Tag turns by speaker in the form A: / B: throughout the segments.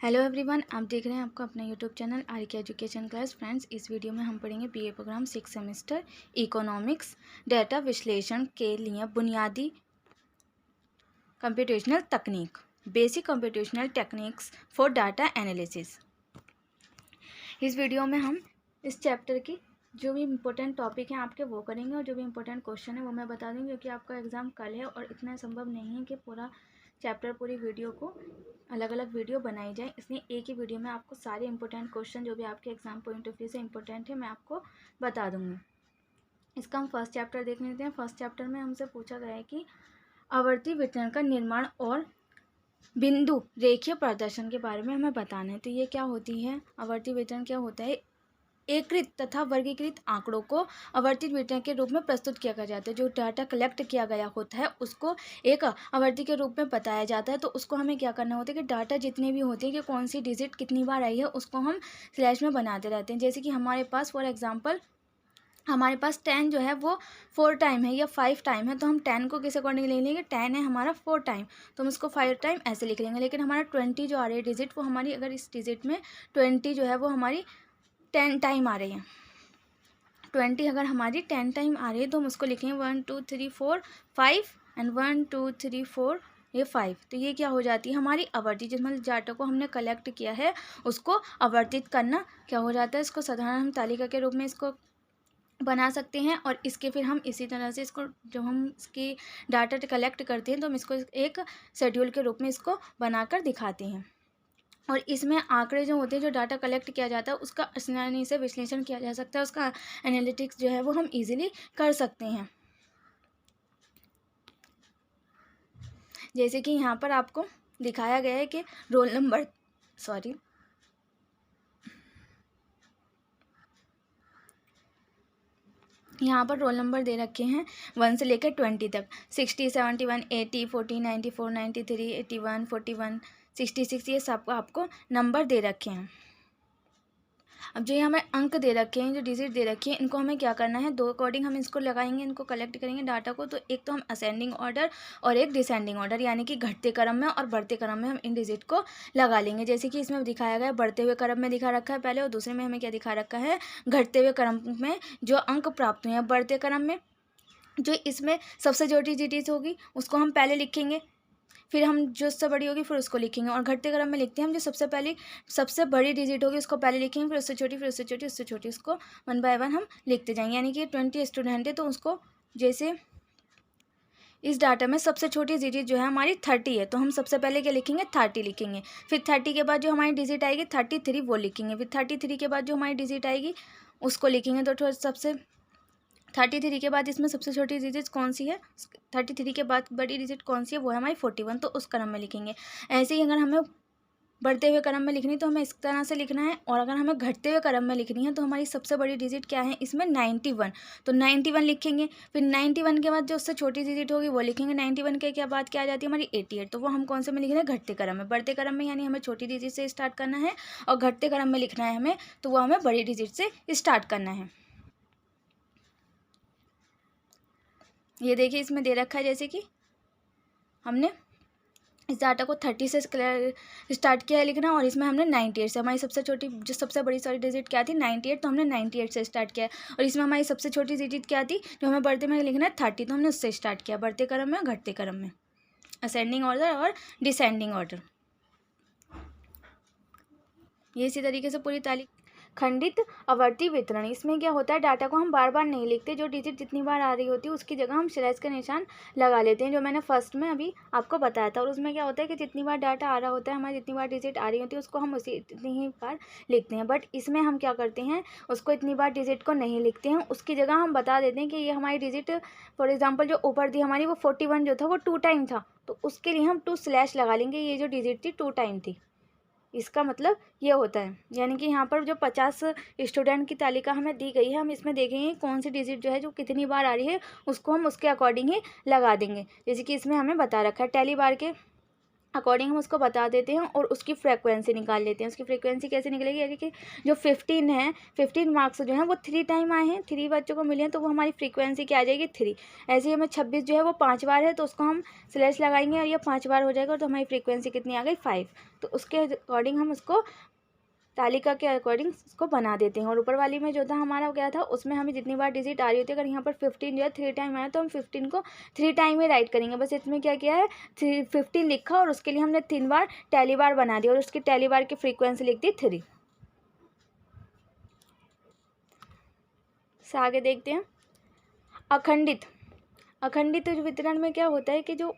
A: Hello everyone, आप देख रहे हैं आपका अपना YouTube channel R K education class. Friends, इस वीडियो में हम पढ़ेंगे BA program 6 semester economics data विश्लेषण के लिए बुनियादी कंप्यूटेशनल तकनीक, basic computational techniques for data analysis. इस वीडियो में हम इस चैप्टर की जो भी इम्पोर्टेंट टॉपिक हैं आपके वो करेंगे और जो भी इम्पोर्टेंट क्वेश्चन है वो मैं बता दूँगी, क्योंकि आपका एग्ज़ाम कल है और इतना संभव नहीं है कि पूरा चैप्टर पूरी वीडियो को अलग अलग वीडियो बनाई जाए। इसलिए एक ही वीडियो में आपको सारे इंपॉर्टेंट क्वेश्चन जो भी आपके एग्जाम पॉइंट ऑफ व्यू से इंपॉर्टेंट है मैं आपको बता दूंगी। इसका हम फर्स्ट चैप्टर देख लेते हैं। फर्स्ट चैप्टर में हमसे पूछा गया है कि आवर्ती वितरण का निर्माण और बिंदु रेखीय प्रदर्शन के बारे में हमें बताना है। तो ये क्या होती है, आवर्ती वितरण क्या होता है? एकीकृत तथा वर्गीकृत आंकड़ों को आवर्ती वितरण के रूप में प्रस्तुत किया जाता है। जो डाटा कलेक्ट किया गया होता है उसको एक आवर्ती के रूप में बताया जाता है। तो उसको हमें क्या करना होता है कि डाटा जितने भी होते हैं कि कौन सी डिजिट कितनी बार आई है उसको हम स्लैश में बनाते रहते हैं। जैसे कि हमारे पास फॉर एग्जांपल हमारे पास 10 जो है वो 4 टाइम है या 5 टाइम है, तो हम 10 को किस अकॉर्डिंग ले लेंगे? 10 है हमारा 4 टाइम, तो हम इसको 5 टाइम ऐसे लिख लेंगे। लेकिन हमारा 20 जो आ रही है डिजिट, वो हमारी अगर इस डिजिट में 20 जो है वो हमारी 10 टाइम आ रही है। 20 अगर हमारी 10 टाइम आ रही है तो हम उसको लिखेंगे 1 2 3 4 5 एंड 1 2 3 4 ये 5। तो ये क्या हो जाती है हमारी आवर्ती। जिस मतलब डाटा को हमने कलेक्ट किया है उसको आवर्तित करना क्या हो जाता है? इसको साधारण हम तालिका के रूप में इसको बना सकते हैं। और इसके फिर हम इसी तरह से इसको जब हम इसकी डाटा कलेक्ट करते हैं तो हम इसको एक शेड्यूल के रूप में इसको बनाकर दिखाते हैं। और इसमें आंकड़े जो होते हैं, जो डाटा कलेक्ट किया जाता है उसका आसानी से विश्लेषण किया जा सकता है। उसका एनालिटिक्स जो है वो हम इजीली कर सकते हैं। जैसे कि यहाँ पर आपको दिखाया गया है कि रोल नंबर यहाँ पर रोल नंबर दे रखे हैं 1 से लेकर 20 तक। 60 71 80 40 94 93 81 41 66 ये सब आपको नंबर दे रखे हैं। अब जो ये हमें अंक दे रखे हैं, जो डिजिट दे रखी है, इनको हमें क्या करना है? दो अकॉर्डिंग हम इसको लगाएंगे, इनको कलेक्ट करेंगे डाटा को। तो एक तो हम असेंडिंग ऑर्डर और एक डिसेंडिंग ऑर्डर, यानी कि घटते क्रम में और बढ़ते क्रम में हम इन डिजिट को लगा लेंगे। जैसे कि इसमें दिखाया गया बढ़ते हुए क्रम में दिखा रखा है पहले, और दूसरे में हमें क्या दिखा रखा है? घटते हुए क्रम में जो अंक प्राप्त हुए हैं। बढ़ते क्रम में जो इसमें सबसे छोटी डिजिट होगी उसको हम पहले लिखेंगे, फिर हम जो उससे बड़ी होगी फिर उसको लिखेंगे। और घटते क्रम में लिखते हैं हम जो सबसे बड़ी डिजिट होगी उसको पहले लिखेंगे, फिर उससे छोटी, फिर उससे छोटी, उससे छोटी, उसको 1 बाय 1 हम लिखते जाएंगे। यानी कि 20 स्टूडेंट है तो उसको जैसे इस डाटा में सबसे छोटी डिजिट जो है हमारी 30 है, तो हम सबसे पहले क्या लिखेंगे? 30 लिखेंगे। फिर 30 के बाद जो हमारी डिजिट आएगी 33 वो लिखेंगे। फिर 33 के बाद जो हमारी डिजिट आएगी उसको लिखेंगे। तो सबसे 33 के बाद इसमें सबसे छोटी डिजिट कौन सी है? 33 के बाद बड़ी डिजिट कौन सी है? वो है हमारी 41, तो उस क्रम में लिखेंगे। ऐसे ही अगर हमें बढ़ते हुए क्रम में लिखनी तो हमें इस तरह से लिखना है, और अगर हमें घटते हुए क्रम में लिखनी है तो हमारी सबसे बड़ी डिजिट क्या है इसमें? 91, तो 91 लिखेंगे। फिर 91 के बाद जो उससे छोटी डिजिट होगी वो लिखेंगे। 91 के बाद क्या आ जाती है हमारी 88, तो वो हम कौन से में लिख रहे हैं? घटते क्रम में। बढ़ते क्रम में यानी हमें छोटी डिजिट से स्टार्ट करना है, और घटते क्रम में लिखना है हमें, तो वो हमें बड़ी डिजिट से स्टार्ट करना है। ये देखिए इसमें दे रखा है जैसे कि हमने इस डाटा को 30 से स्टार्ट किया है लिखना, और इसमें हमने 98 से, हमारी सबसे छोटी जो सबसे बड़ी सारी डिजिट क्या थी? 98, तो हमने 98 से स्टार्ट किया है। और इसमें हमारी सबसे छोटी डिजिट क्या थी जो हमें बढ़ते में लिखना है? 30, तो हमने उससे स्टार्ट किया। बढ़ते क्रम में, घटते क्रम में, असेंडिंग ऑर्डर और डिसेंडिंग ऑर्डर। ये इसी तरीके से पूरी तालिका। खंडित आवर्ती वितरण, इसमें क्या होता है? डाटा को हम बार बार नहीं लिखते, जो डिजिट जितनी बार आ रही होती है उसकी जगह हम स्लैश का निशान लगा लेते हैं, जो मैंने फर्स्ट में अभी आपको बताया था। और उसमें क्या होता है कि जितनी बार डाटा आ रहा होता है, हमारी जितनी बार डिजिट आ रही होती है उसको हम उसी इतनी ही बार लिखते हैं। बट इसमें हम क्या करते हैं? उसको इतनी बार डिजिट को नहीं लिखते हैं, उसकी जगह हम बता देते हैं कि ये हमारी डिजिट फॉर एग्जाम्पल जो ऊपर थी हमारी वो 41 जो था वो 2 टाइम था, तो उसके लिए हम 2 स्लैश लगा लेंगे। ये जो डिजिट थी 2 टाइम थी, इसका मतलब ये होता है। यानी कि यहाँ पर जो 50 स्टूडेंट की तालिका हमें दी गई है, हम इसमें देखेंगे कौन सी डिजिट जो है जो कितनी बार आ रही है उसको हम उसके अकॉर्डिंग ही लगा देंगे। जैसे कि इसमें हमें बता रखा है टैली बार के अकॉर्डिंग हम उसको बता देते हैं और उसकी फ्रीक्वेंसी निकाल लेते हैं। उसकी फ्रीक्वेंसी कैसे निकलेगी, यानी कि जो 15 है, 15 मार्क्स जो हैं वो 3 टाइम आए हैं, 3 बच्चों को मिले हैं, तो वो हमारी फ्रीक्वेंसी क्या आ जाएगी 3। ऐसे ही हमें 26 जो है वो 5 बार है, तो उसको हम स्लैश लगाएंगे और ये 5 बार हो जाएगा, तो हमारी फ्रीक्वेंसी कितनी आ गई 5। तो उसके अकॉर्डिंग हम उसको तालिका के अकॉर्डिंग इसको बना देते हैं। और ऊपर वाली में जो था हमारा क्या था, उसमें हमें जितनी बार डिजिट आ रही होती है, अगर यहाँ पर 15 जो है 3 टाइम आया तो हम 15 को 3 टाइम ही राइट करेंगे। बस इसमें क्या किया है, 15 लिखा और उसके लिए हमने 3 बार टैली बार बना दिया और उसकी टैली बार की फ्रीक्वेंसी लिख दी 3। से आगे देखते हैं अखंडित। अखंडित वितरण में क्या होता है कि जो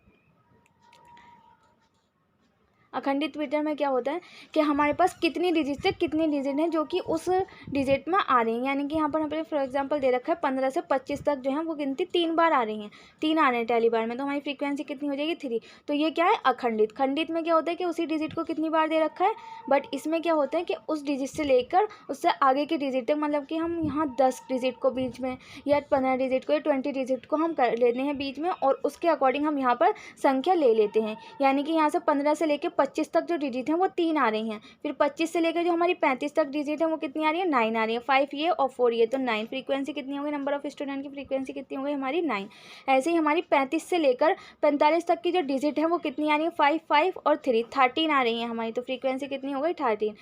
A: अखंडित वितरण में क्या होता है कि हमारे पास कितनी डिजिट से कितनी डिजिट हैं जो कि उस डिजिट में आ रही हैं। यानी कि यहाँ पर हमें फॉर एग्जांपल दे रखा है 15 से 25 तक जो है वो गिनती 3 बार आ रही हैं, 3 आ रहे हैं टैली बार में, तो हमारी फ्रीक्वेंसी कितनी हो जाएगी 3। तो ये क्या है अखंडित। खंडित में क्या होता है कि उसी डिजिट को कितनी बार दे रखा है, बट इसमें क्या होता है कि उस डिजिट से लेकर उससे आगे की डिजिट तक, मतलब कि हम यहाँ 10 डिजिट को बीच में या 15 डिजिट को या 20 डिजिट को हम कर लेते हैं बीच में, और उसके अकॉर्डिंग हम यहाँ पर संख्या ले लेते हैं। यानी कि यहाँ से 15 से लेकर 25 तक जो डिजिट हैं वो 3 आ रही हैं, फिर 25 से लेकर जो हमारी 35 तक डिजिट है वो कितनी आ रही है 9 आ रही है, 5 ये और 4 ये, तो 9। फ्रीक्वेंसी कितनी होगी, नंबर ऑफ स्टूडेंट की फ्रीक्वेंसी कितनी होगी हमारी 9। ऐसे ही हमारी 35 से लेकर 45 तक की जो डिजिट है वो कितनी आ रही है 5, 5 और 3, 13 आ रही है हमारी, तो फ्रीक्वेंसी कितनी हो गई 13।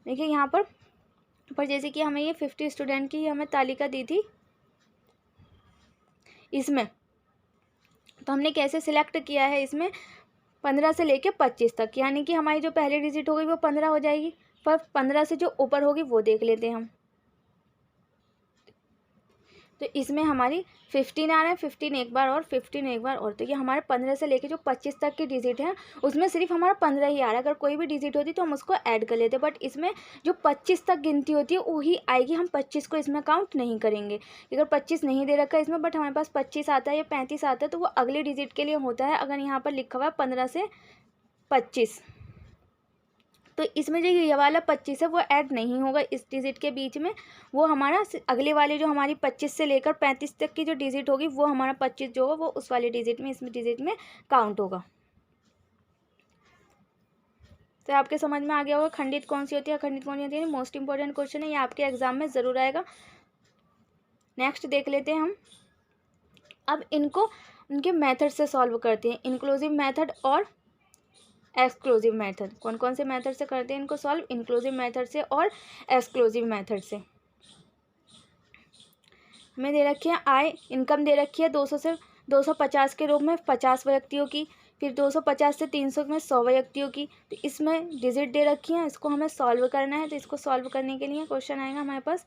A: देखिए यहाँ पर जैसे कि हमें ये 50 स्टूडेंट की हमें तालिका दी थी इसमें, तो हमने कैसे सिलेक्ट किया है इसमें 15 से लेके 25 तक, यानी कि हमारी जो पहली डिजिट होगी वो 15 हो जाएगी, पर 15 से जो ऊपर होगी वो देख लेते हैं हम। तो इसमें हमारी 15 आ रहा है, 15 एक बार और 15 एक बार और, तो ये हमारे 15 से लेके जो 25 तक की डिजिट है उसमें सिर्फ हमारा 15 ही आ रहा है। अगर कोई भी डिजिट होती तो हम उसको ऐड कर लेते, बट इसमें जो 25 तक गिनती होती है वही आएगी, हम 25 को इसमें काउंट नहीं करेंगे। अगर 25 नहीं दे रखा है इसमें, बट हमारे पास 25 आता है या 35 आता है, तो वो अगले डिजिट के लिए होता है। अगर यहाँ पर लिखा हुआ है 15 से 25, तो इसमें जो ये वाला 25 है वो ऐड नहीं होगा इस डिजिट के बीच में, वो हमारा अगले वाले जो हमारी 25 से लेकर 35 तक की जो डिजिट होगी वो हमारा 25 जो होगा वो उस वाले डिजिट में, इसमें डिजिट में काउंट होगा। तो आपके समझ में आ गया होगा खंडित कौन सी होती है, अखंडित कौन सी होती है। मोस्ट इंपॉर्टेंट क्वेश्चन है ये, आपके एग्जाम में ज़रूर आएगा। नेक्स्ट देख लेते हैं हम, अब इनको उनके मेथड से सॉल्व करते हैं, इंक्लूसिव मेथड और एक्सक्लूसिव मेथड। कौन कौन से मेथड से करते हैं इनको सॉल्व, इंक्लूसिव मेथड से और एक्सक्लूसिव मेथड से। हमें दे रखी है आय, इनकम दे रखी है 200 से 250 के रूप में 50 व्यक्तियों की, फिर 250 से 300 में 100 व्यक्तियों की। तो इसमें डिजिट दे रखी है, इसको हमें सॉल्व करना है। तो इसको सॉल्व करने के लिए क्वेश्चन आएगा हमारे पास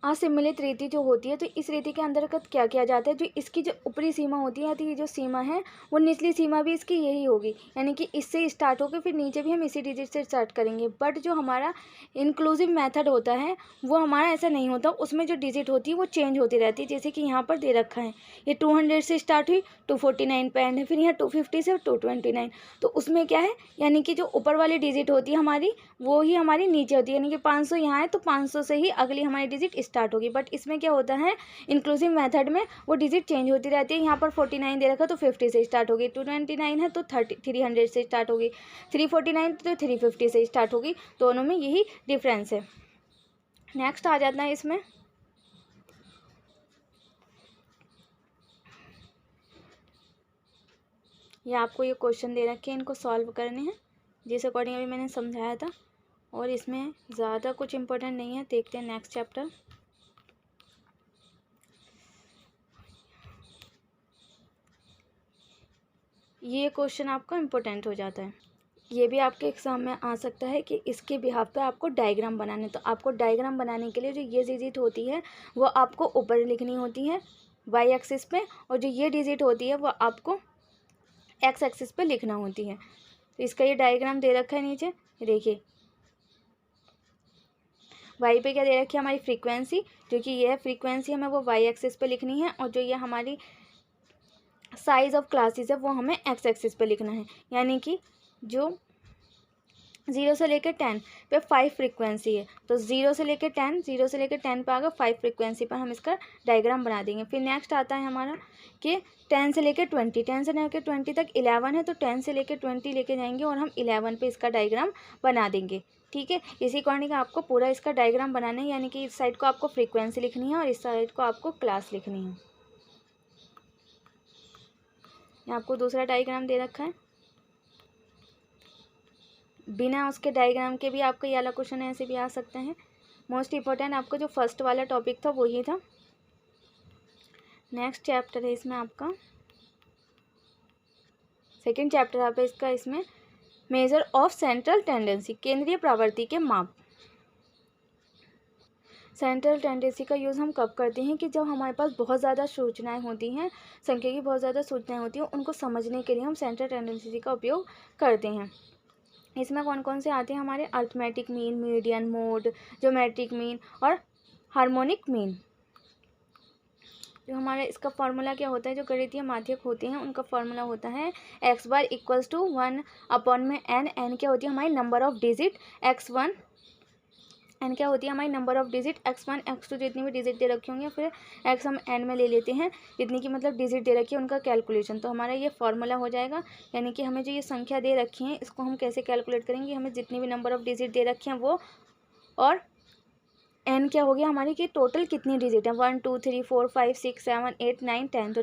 A: असम्मिलित रीति जो होती है, तो इस रीति के अंतर्गत क्या किया जाता है, जो इसकी जो ऊपरी सीमा होती है, तो ये जो सीमा है वो निचली सीमा भी इसकी यही होगी, यानी कि इससे स्टार्ट होकर फिर नीचे भी हम इसी डिजिट से स्टार्ट करेंगे। बट जो हमारा इंक्लूसिव मेथड होता है वो हमारा ऐसा नहीं होता, उसमें जो डिजिट होती है वो चेंज होती रहती है। जैसे कि यहाँ पर दे रखा है ये 200 से स्टार्ट हुई 249 पे एंड है, फिर यहाँ 250 से 229, तो उसमें क्या है, यानी कि जो ऊपर वाली डिजिट होती है हमारी वो ही हमारी नीचे होती है, यानी कि 500 यहाँ है तो 500 से ही अगली हमारी डिजिट स्टार्ट होगी। बट इसमें क्या होता है इंक्लूसिव मेथड में वो डिजिट चेंज होती रहती है। यहाँ पर 49 दे रखा तो 50 से स्टार्ट होगी, 229 है तो 300 से स्टार्ट होगी, 349 तो 350 से स्टार्ट होगी, दोनों में यही डिफरेंस है। नेक्स्ट आ जाता है इसमें ये आपको ये क्वेश्चन दे रखे हैं, इनको सॉल्व करने हैं जिस अकॉर्डिंग अभी मैंने समझाया था, और इसमें ज़्यादा कुछ इम्पोर्टेंट नहीं है। देखते हैं नेक्स्ट चैप्टर। ये क्वेश्चन आपका इम्पोर्टेंट हो जाता है, ये भी आपके एग्जाम में आ सकता है कि इसके बिहाफ पे आपको डायग्राम बनाने, तो आपको डायग्राम बनाने के लिए जो ये डिजिट होती है वो आपको ऊपर लिखनी होती है वाई एक्सिस पे, और जो ये डिजिट होती है वो आपको एक्स एक्सिस पे लिखना होती है। तो इसका ये डायग्राम दे रखा है नीचे, देखिए वाई पे क्या दे रखी है हमारी फ्रीक्वेंसी, जो कि ये है फ्रीक्वेंसी हमें वो वाई एक्सिस पे लिखनी है, और जो ये हमारी साइज ऑफ क्लासेस है वो हमें एक्स एक्सिस पे लिखना है। यानी कि जो 0 से लेकर 10 पे 5 फ्रीक्वेंसी है, तो 0 से लेकर 10 पे आगे 5 फ्रीक्वेंसी पर हम इसका डायग्राम बना देंगे। फिर नेक्स्ट आता है हमारा कि 10 से लेकर 20 तक 11 है, तो 10 से लेकर 20 लेके जाएंगे और हम 11 पे इसका डायग्राम बना देंगे। ठीक है, इसी अकॉर्डिंग आपको पूरा इसका डायग्राम बनाना है, यानी कि इस साइड को आपको फ्रीक्वेंसी लिखनी है और इस साइड को आपको क्लास लिखनी है। यहाँ आपको दूसरा डायग्राम दे रखा है, बिना उसके डायग्राम के भी आपको ये वाला क्वेश्चन ऐसे भी आ सकते हैं। मोस्ट इम्पोर्टेंट आपको जो फर्स्ट वाला टॉपिक था वही था। नेक्स्ट चैप्टर है इसमें आपका सेकंड चैप्टर आप इसका इसमें मेजर ऑफ सेंट्रल टेंडेंसी, केंद्रीय प्रवृत्ति के माप। सेंट्रल टेंडेंसी का यूज़ हम कब करते हैं कि जब हमारे पास बहुत ज़्यादा सूचनाएं होती हैं, संख्या की बहुत ज़्यादा सूचनाएं होती हैं, उनको समझने के लिए हम सेंट्रल टेंडेंसी का उपयोग करते हैं। इसमें कौन कौन से आते हैं हमारे arithmetic mean, median mode, geometric mean और हार्मोनिक मीन। जो हमारा इसका फॉर्मूला क्या होता है, जो गणितीय माध्यक होते हैं उनका फॉर्मूला होता है x बार इक्वल्स टू 1 में n क्या होती है हमारी number of digit x1, n क्या होती है हमारी number of digit x1 x2 जितनी भी डिजिट दे रखी होंगी, फिर x हम n में ले लेते हैं जितनी की मतलब डिजिट दे रखी है उनका कैलकुलेशन। तो हमारा ये फॉर्मूला हो जाएगा, यानी कि हमें जो ये संख्या दे रखी है इसको हम कैसे कैलकुलेट करेंगे, हमें जितनी भी नंबर ऑफ डिजिट दे रखी हैं वो, और n क्या हो गया हमारी कि टोटल कितनी डिजिट है 1 2 3 4 5 6 7 8 9 10, तो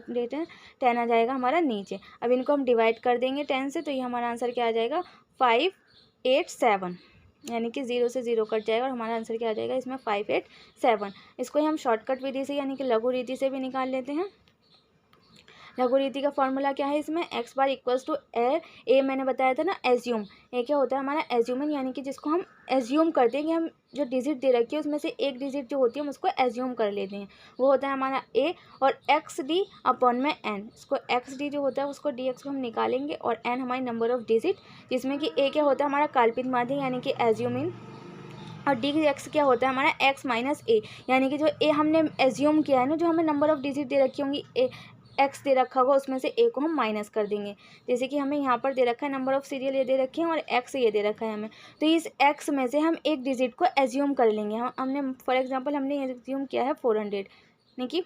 A: 10 आ जाएगा हमारा नीचे। अब इनको हम डिवाइड कर देंगे 10 से, तो ये हमारा आंसर क्या आ जाएगा 587, यानी कि 0 से 0 कट जाएगा और हमारा आंसर क्या आ जाएगा इसमें 587। इसको ही हम शॉर्टकट विधि से यानी कि लघु रीति से भी निकाल लेते हैं। लघु रीति का फॉर्मूला क्या है इसमें x बार इक्वल्स टू ए मैंने बताया था ना एज्यूम, ए क्या होता है हमारा एज्यूमन, यानी कि जिसको हम एज्यूम करते हैं कि हम जो डिजिट दे रखी है उसमें से एक डिजिट जो होती है हम उसको एज्यूम कर लेते हैं, वो होता है हमारा ए, और एक्स डी अपॉन में एन, इसको एक्स डी जो होता है उसको डी एक्स को हम निकालेंगे और एन हमारी नंबर ऑफ डिजिट, जिसमें कि ए क्या होता है हमारा काल्पनिक माध्यक यानी कि एज्यूमिन, और डी एक्स क्या होता है हमारा एक्स माइनस ए, यानी कि जो ए हमने एज्यूम किया है ना, जो हमें नंबर ऑफ डिजिट दे रखी होंगी ए एक्स दे रखा होगा उसमें से ए को हम माइनस कर देंगे। जैसे कि हमें यहाँ पर दे रखा है नंबर ऑफ सीरियल ये दे रखे हैं और एक्स ये दे रखा है हमें, तो इस एक्स में से हम एक डिजिट को एज्यूम कर लेंगे। हमने फॉर एग्जांपल हमने एज्यूम किया है 400, यानी कि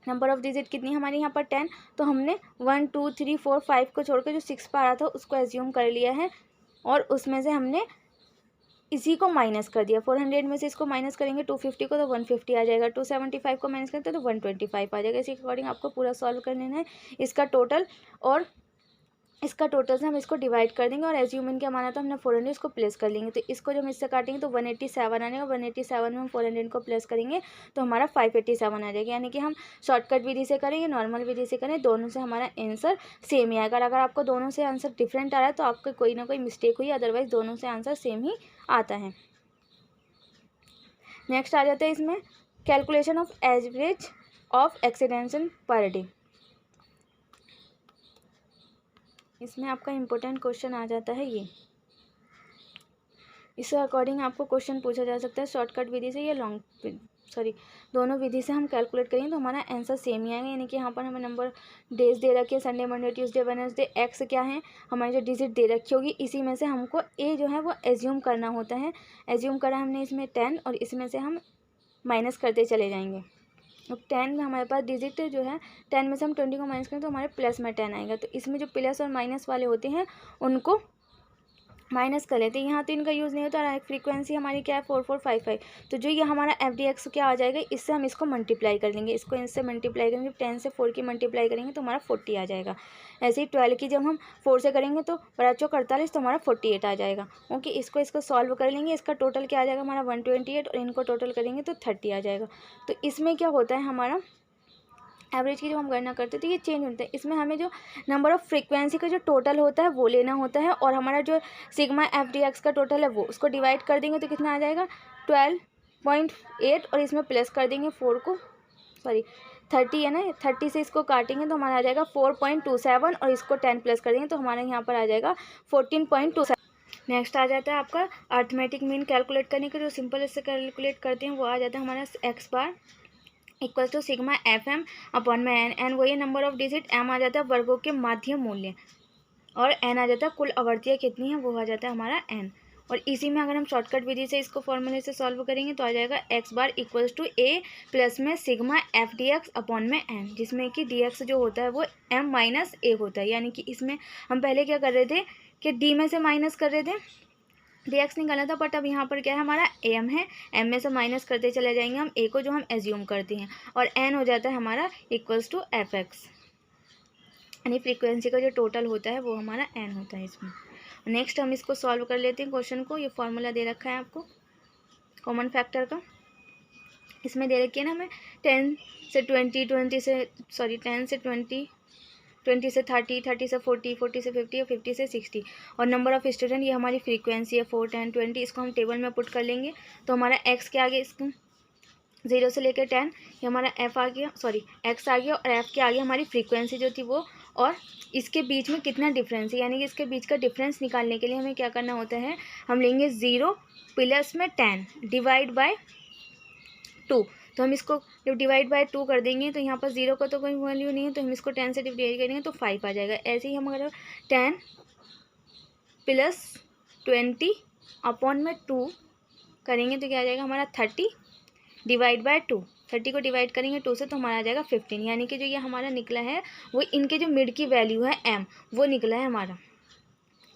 A: नंबर ऑफ डिजिट कितनी हमारी यहाँ पर 10, तो हमने 1 2 3 4 5 को छोड़कर जो 6 पर आ रहा था उसको एज्यूम कर लिया है और उसमें से हमने इसी को माइनस कर दिया। 400 में से इसको माइनस करेंगे 250 को तो 150 आ जाएगा, 275 को माइनस करते तो 125 आ जाएगा। इसी के अकॉर्डिंग आपको पूरा सॉल्व कर लेना है इसका टोटल, और इसका टोटल से हम इसको डिवाइड कर देंगे और एज्यूमिन क्या माना था हमने 400, इसको प्लेस कर लेंगे। तो इसको जब इससे काटेंगे तो 187 आने, और 187 में हम 400 को प्लेस करेंगे तो हमारा 587 आ जाएगा। यानी कि हम शॉर्टकट विधि से करें या नॉर्मल विधि से करें, दोनों से हमारा आंसर सेम ही आएगा। अगर आपको दोनों से आंसर डिफरेंट आ रहा है तो आपको कोई ना कोई मिस्टेक हुई, अदरवाइज दोनों से आंसर सेम ही आता है। नेक्स्ट आ जाता है इसमें calculation of average of accidents per day. इसमें आपका इम्पोर्टेंट क्वेश्चन आ जाता है ये, इसके अकॉर्डिंग आपको क्वेश्चन पूछा जा सकता है शॉर्टकट विधि से या लॉन्ग दोनों विधि से हम कैलकुलेट करेंगे तो हमारा आंसर सेम ही आएगा। यानी कि यहाँ पर हमें नंबर डेज दे रखे हैं Sunday Monday Tuesday Wednesday, x क्या है हमारी जो डिजिट दे रखी होगी इसी में से हमको ए जो है वो एज्यूम करना होता है। एज्यूम करा हमने इसमें 10 और इसमें से हम माइनस करते चले जाएंगे। अब 10 में हमारे पास डिजिट जो है 10 में से हम 20 को माइनस करें तो हमारे प्लस में 10 आएगा। तो इसमें जो प्लस और माइनस वाले होते हैं उनको माइनस कर लेते हैं। यहाँ तो इनका यूज़ नहीं होता और फ्रीक्वेंसी हमारी क्या है 4455, तो जो ये हमारा एफ डी एक्स क्या आ जाएगा, इससे हम इसको मल्टीप्लाई कर देंगे, इसको इससे मल्टीप्लाई करेंगे, 10 से 4 की मल्टीप्लाई करेंगे तो हमारा 40 आ जाएगा। ऐसे ही 12 की जब हम 4 से करेंगे तो बड़ा चौक 48 तो हमारा 48 आ जाएगा। ओके, इसको सॉल्व कर लेंगे, इसका टोटल क्या आ जाएगा हमारा 128 और इनको टोटल करेंगे तो 30 आ जाएगा। तो इसमें क्या होता है हमारा एवरेज की जो हम गणना करते हैं तो ये चेंज होता है। इसमें हमें जो नंबर ऑफ़ फ्रीक्वेंसी का जो टोटल होता है वो लेना होता है और हमारा जो सिग्मा एफ डी एक्स का टोटल है वो उसको डिवाइड कर देंगे तो कितना आ जाएगा 12.8 और इसमें प्लस कर देंगे 4 को 30 है ना, 30 से इसको काटेंगे तो हमारा आ जाएगा 4.27 और इसको 10 प्लस कर देंगे तो हमारे यहाँ पर आ जाएगा 14.27। नेक्स्ट आ जाता है आपका अर्थमेटिक मीन कैलकुलेट करने के, जो सिंपल इससे कैलकुलेट करते हैं वो आ जाता है हमारा X bar equal to sigma F M upon में एन, एन वही नंबर ऑफ डिजिट, एम आ जाता है वर्गों के माध्य मूल्य। और n आ जाता है कुल आवर्तियाँ कितनी है, वो आ जाता है हमारा n। और इसी में अगर हम शॉर्टकट विधि से इसको फॉर्मूले से सॉल्व करेंगे तो आ जाएगा x bar equals to a plus में sigma F D X upon में n, जिसमें कि dx जो होता है वो m माइनस a होता है। यानी कि इसमें हम पहले क्या कर रहे थे कि d में से माइनस कर रहे थे, dx निकालना था, बट अब यहाँ पर क्या है हमारा m है, m में से माइनस करते चले जाएंगे हम a को जो हम एज्यूम करते हैं, और n हो जाता है हमारा इक्वल्स टू एफ एक्स, यानी फ्रीक्वेंसी का जो टोटल होता है वो हमारा n होता है इसमें। नेक्स्ट हम इसको सॉल्व कर लेते हैं क्वेश्चन को। ये फॉर्मूला दे रखा है आपको कॉमन फैक्टर का, इसमें दे रखी है ना हमें 10 से 20, 20 से 30, 30 से 40, 40 से 50 और 50 से 60, और नंबर ऑफ़ स्टूडेंट ये हमारी फ्रीक्वेंसी है 4, 10, 20। इसको हम टेबल में पुट कर लेंगे तो हमारा x के आगे इसको 0 से लेकर 10 ये हमारा f आ गया, सॉरी x आ गया, और f के आगे हमारी फ्रीक्वेंसी जो थी वो, और इसके बीच में कितना डिफरेंस है, यानी कि इसके बीच का डिफरेंस निकालने के लिए हमें क्या करना होता है, हम लेंगे 0 प्लस में 10 डिवाइड बाय 2। तो हम इसको जब डिवाइड बाय 2 कर देंगे तो यहाँ पर 0 का तो कोई वैल्यू नहीं है, तो हम इसको 10 से डिवाइड करेंगे तो 5 आ जाएगा। ऐसे ही हम अगर 10 प्लस 20 अपॉन में 2 करेंगे तो क्या आ जाएगा हमारा 30 डिवाइड बाय 2। 30 को डिवाइड करेंगे 2 से तो हमारा आ जाएगा 15, यानी कि जो ये हमारा निकला है वो इनके जो मिड की वैल्यू है m, वो निकला है हमारा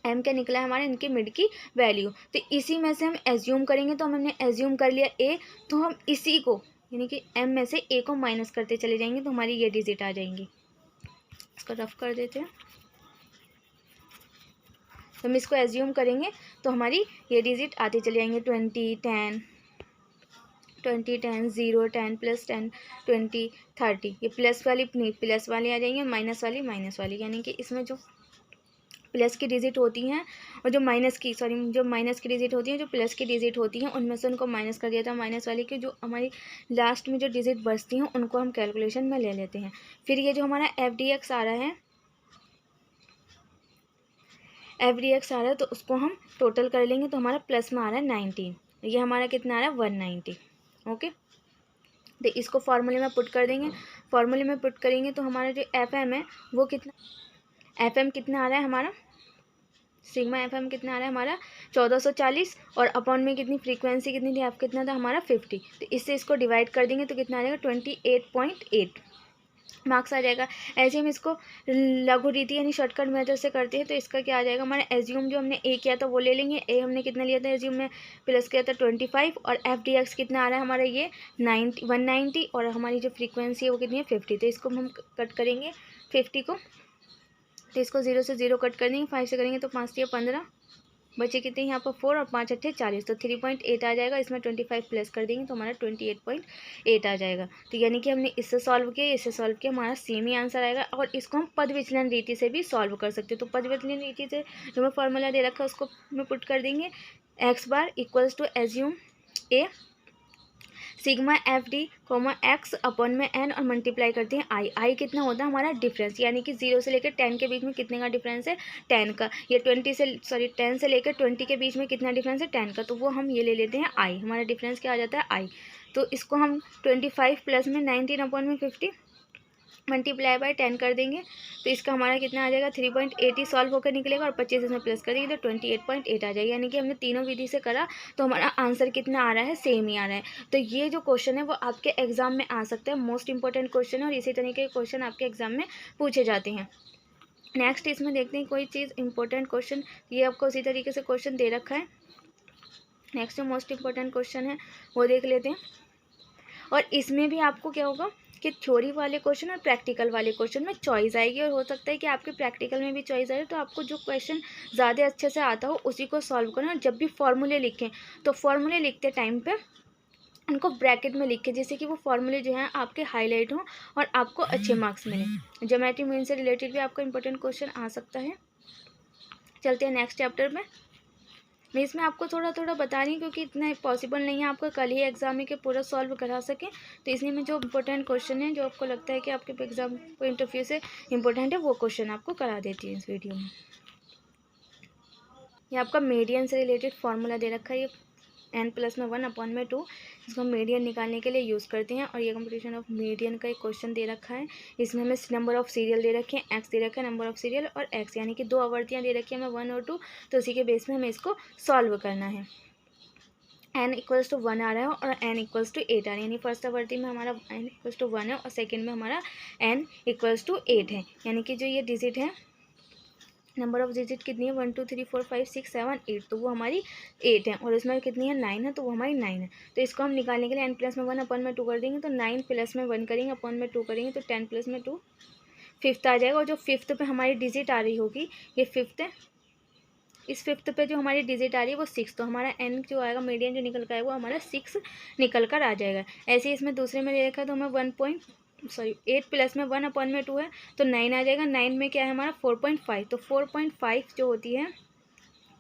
A: m क्या निकला है हमारा, इनके मिड की वैल्यू। तो इसी में से हम एज्यूम करेंगे, तो हमने एज्यूम कर लिया a, तो हम इसी को यानी कि m में से a को माइनस करते चले जाएंगे तो हमारी ये डिजिट आ जाएंगी। इसको रफ कर देते हैं, तो हम इसको एज्यूम करेंगे तो हमारी ये डिजिट आती चली जाएंगे 20, 10, 20, 10, 0, 10 प्लस 10, 20, 30। ये प्लस वाली नहीं, प्लस वाली आ जाएंगे, माइनस वाली माइनस वाली, यानी कि इसमें जो प्लस की डिजिट होती हैं और जो माइनस की डिजिट होती हैं, जो प्लस की डिजिट होती हैं उनमें से उनको माइनस कर दिया था, माइनस वाली की जो हमारी लास्ट में जो डिजिट बचती हैं उनको हम कैलकुलेशन में ले लेते हैं। फिर ये जो हमारा एफ डी एक्स आ रहा है तो उसको हम टोटल कर लेंगे तो हमारा प्लस में आ रहा है 19, ये हमारा कितना आ रहा है 190। ओके, तो इसको फार्मूले में पुट कर देंगे, फार्मूले में पुट करेंगे तो हमारा जो एफ एम है वो कितना, एफ एम कितना आ रहा है हमारा, सिग्मा एफ एम कितना आ रहा है हमारा 1440, और अपॉन में कितनी फ्रीक्वेंसी कितनी थी, एफ कितना था हमारा 50। तो इससे इसको डिवाइड कर देंगे तो कितना आ जाएगा 28.8 मार्क्स आ जाएगा। ऐसे हम इसको लघु रीति यानी शॉर्टकट मेथड से करते हैं तो इसका क्या आ जाएगा हमारा, एज्यूम जो हमने ए किया था वो ले लेंगे, ए हमने कितना लिया था एज्यूम में, प्लस किया था 25, और एफ डी एक्स कितना आ रहा है हमारा ये 190, और हमारी जो फ्रीक्वेंसी है वो कितनी है 50। तो इसको हम कट करेंगे 50 को, तो इसको 0 से 0 कट कर देंगे, 5 से करेंगे तो 5 से 15 बचे कितने यहाँ पर 4 और 5 अट्ठे 40, तो 3.8 आ जाएगा। इसमें 25 प्लस कर देंगे तो हमारा 28.8 आ जाएगा। तो यानी कि हमने इससे सॉल्व किया, इससे सॉल्व किया, हमारा सेम ही आंसर आएगा। और इसको हम पद विचलन रीति से भी सॉल्व कर सकते हैं। तो पद विचलन रीति से जो मैं फॉर्मूला दे रखा है उसको मैं पुट कर देंगे, X bar equals to assume A sigma F D comma X upon में एन, और मल्टीप्लाई करते हैं आई। आई कितना होता है हमारा डिफरेंस, यानी कि 0 से लेकर 10 के बीच में कितने का डिफरेंस है 10 का, ये 10 से लेकर 20 के बीच में कितना डिफरेंस है 10 का, तो वो हम ये ले लेते हैं आई। हमारा डिफरेंस क्या आ जाता है आई। तो इसको हम 25 प्लस में 19 अपॉन में 50 मल्टीप्लाई बाय 10 कर देंगे तो इसका हमारा कितना आ जाएगा 3.8 ही सॉल्व होकर निकलेगा, और 25 इसमें प्लस कर देंगे तो 28.8 आ जाएगा। यानी कि हमने तीनों विधि से करा तो हमारा आंसर कितना आ रहा है, सेम ही आ रहा है। तो ये जो क्वेश्चन है वो आपके एग्जाम में आ सकता है, मोस्ट इंपॉर्टेंट क्वेश्चन है, और इसी तरीके के क्वेश्चन आपके एग्जाम में पूछे जाते हैं। नेक्स्ट इसमें देखते हैं कोई चीज़ इंपॉर्टेंट क्वेश्चन, ये आपको उसी तरीके से क्वेश्चन दे रखा है। नेक्स्ट जो मोस्ट इंपॉर्टेंट क्वेश्चन है वो देख लेते हैं। और इसमें भी आपको क्या होगा कि थ्योरी वाले क्वेश्चन और प्रैक्टिकल वाले क्वेश्चन में चॉइस आएगी, और हो सकता है कि आपके प्रैक्टिकल में भी चॉइस आए, तो आपको जो क्वेश्चन ज़्यादा अच्छे से आता हो उसी को सॉल्व करना। और जब भी फॉर्मूले लिखें तो फॉर्मूले लिखते टाइम पे उनको ब्रैकेट में लिखें, जिससे कि वो फॉर्मूले जो हैं आपके हाईलाइट हों और आपको अच्छे मार्क्स मिलें। ज्योमेट्री मीन से रिलेटेड भी आपको इंपॉर्टेंट क्वेश्चन आ सकता है। चलते हैं नेक्स्ट चैप्टर में। मैं इसमें आपको थोड़ा थोड़ा बता रही हूँ क्योंकि इतना पॉसिबल नहीं है आपका कल ही एग्जाम में के पूरा सॉल्व करा सकें, तो इसलिए मैं जो इंपॉर्टेंट क्वेश्चन है जो आपको लगता है कि आपके एग्जाम पॉइंट ऑफ व्यू से इंपॉर्टेंट है वो क्वेश्चन आपको करा देती है इस वीडियो में। ये आपका मीडियन से रिलेटेड फार्मूला दे रखा है, ये n+1/2 इसको हम मीडियन निकालने के लिए यूज़ करते हैं। और ये कंप्यूटेशन ऑफ मीडियन का एक क्वेश्चन दे रखा है। इसमें हमें नंबर ऑफ़ सीरियल दे रखे हैं, एक्स दे रखा है, नंबर ऑफ़ सीरियल और एक्स, यानी कि 2 आवर्तियाँ दे रखी है हमें 1 और 2। तो उसी के बेस में हमें इसको सॉल्व करना है। n=1 आ रहा है और n=8 आ रहा है, यानी फर्स्ट आवर्ती में हमारा n=1 है और सेकेंड में हमारा n=8 है। यानी कि जो ये डिजिट है, नंबर ऑफ डिजिट कितनी है 1 2 3 4 5 6 7 8, तो वो हमारी 8 है। और इसमें कितनी है 9 है, तो वो हमारी 9 है। तो इसको हम निकालने के लिए n+1/2 कर देंगे, तो 9 प्लस में 1 करेंगे अपॉन में 2 करेंगे, तो 10 प्लस में 2 फिफ्थ आ जाएगा। और जो फिफ्थ पे हमारी डिजिट आ रही होगी, ये फिफ्थ है, इस फिफ्थ पे जो हमारी डिजिट आ रही है वो 6, तो हमारा n जो आएगा मीडियन जो निकल कर आएगा वो हमारा 6 निकल कर आ जाएगा। ऐसे ही इसमें दूसरे में दे रखा है, तो हमें 8 प्लस में 1/2 है, तो 9 आ जाएगा। 9 में क्या है हमारा 4.5, तो 4.5 जो होती है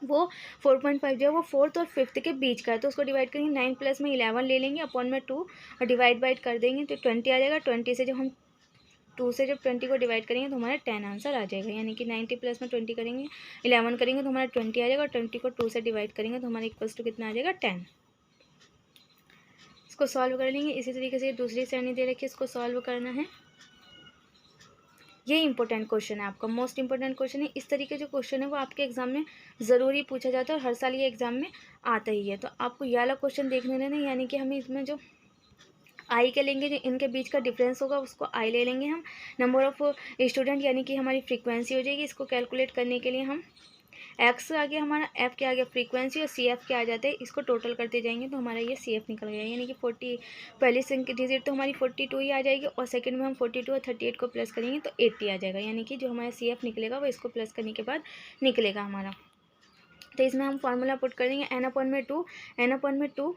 A: वो 4.5 जो है वो फोर्थ और फिफ्थ के बीच का है। तो उसको डिवाइड करेंगे, 9 प्लस में 11 ले लेंगे अपॉन में 2 और डिवाइड बाइड कर देंगे, तो 20 आ जाएगा। 20 से जब हम 2 से जब 20 को डिवाइड करेंगे तो हमारा 10 आंसर आ जाएगा। यानी कि 90 प्लस में 20 करेंगे, 11 करेंगे तो हमारा 20 आ जाएगा। और 20 को 2 से डिवाइड करेंगे तो हमारा इक्वल्स टू कितना आ जाएगा 10। इसको सॉल्व कर लेंगे। इसी तरीके से दूसरी श्रेणी दे रखी है, इसको सॉल्व करना है। ये इंपॉर्टेंट क्वेश्चन है आपका, मोस्ट इंपॉर्टेंट क्वेश्चन है। इस तरीके जो क्वेश्चन है वो आपके एग्जाम में ज़रूरी पूछा जाता है और हर साल ये एग्जाम में आता ही है। तो आपको ये वाला क्वेश्चन देखने देना, यानी कि हमें इसमें जो आई के लेंगे, जो इनके बीच का डिफरेंस होगा उसको आई ले लेंगे हम। नंबर ऑफ स्टूडेंट यानी कि हमारी फ्रीक्वेंसी हो जाएगी। इसको कैलकुलेट करने के लिए हम एक्स आ गया हमारा, एफ के आ गया फ्रीक्वेंसी और सी एफ के आ जाते हैं। इसको टोटल करते जाएंगे तो हमारा ये सी एफ निकल गया। यानी कि 40 पहली डिजिट तो हमारी 42 ही आ जाएगी और सेकंड में हम 42 और 38 को प्लस करेंगे तो 80 आ जाएगा। यानी कि जो हमारा सी एफ निकलेगा वो इसको प्लस करने के बाद निकलेगा हमारा। तो इसमें हम फार्मूला पुट कर देंगे n/2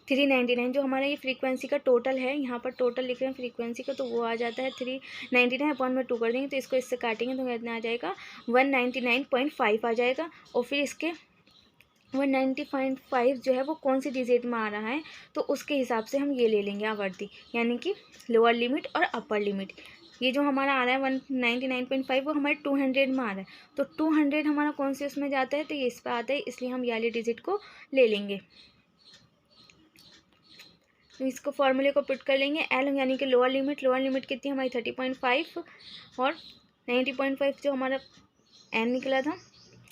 A: 399 जो हमारा ये फ्रीक्वेंसी का टोटल है, यहाँ पर टोटल लिख रहे हैं फ्रीक्वेंसी का, तो वो आ जाता है 399 अपॉन में 2 कर देंगे तो इसको इससे काटेंगे तो कितना आ जाएगा 199.5 आ जाएगा। और फिर इसके 190.5 जो है वो कौन सी डिजिट में आ रहा है, तो उसके हिसाब से हम ये ले लेंगे आवर्ती, यानी कि लोअर लिमिट और अपर लिमिट। ये जो हमारा आ रहा है 199.5 वो हमारे 200 में आ रहा है, तो 200 हमारा कौन से उसमें जाता है, तो ये इस पर आता है, इसलिए हम ये वाली डिजिट को ले लेंगे। तो इसको फॉर्मूले को पुट कर लेंगे। एल यानी कि लोअर लिमिट कितनी हमारी 30.5 और 90.5 जो हमारा एन निकला था,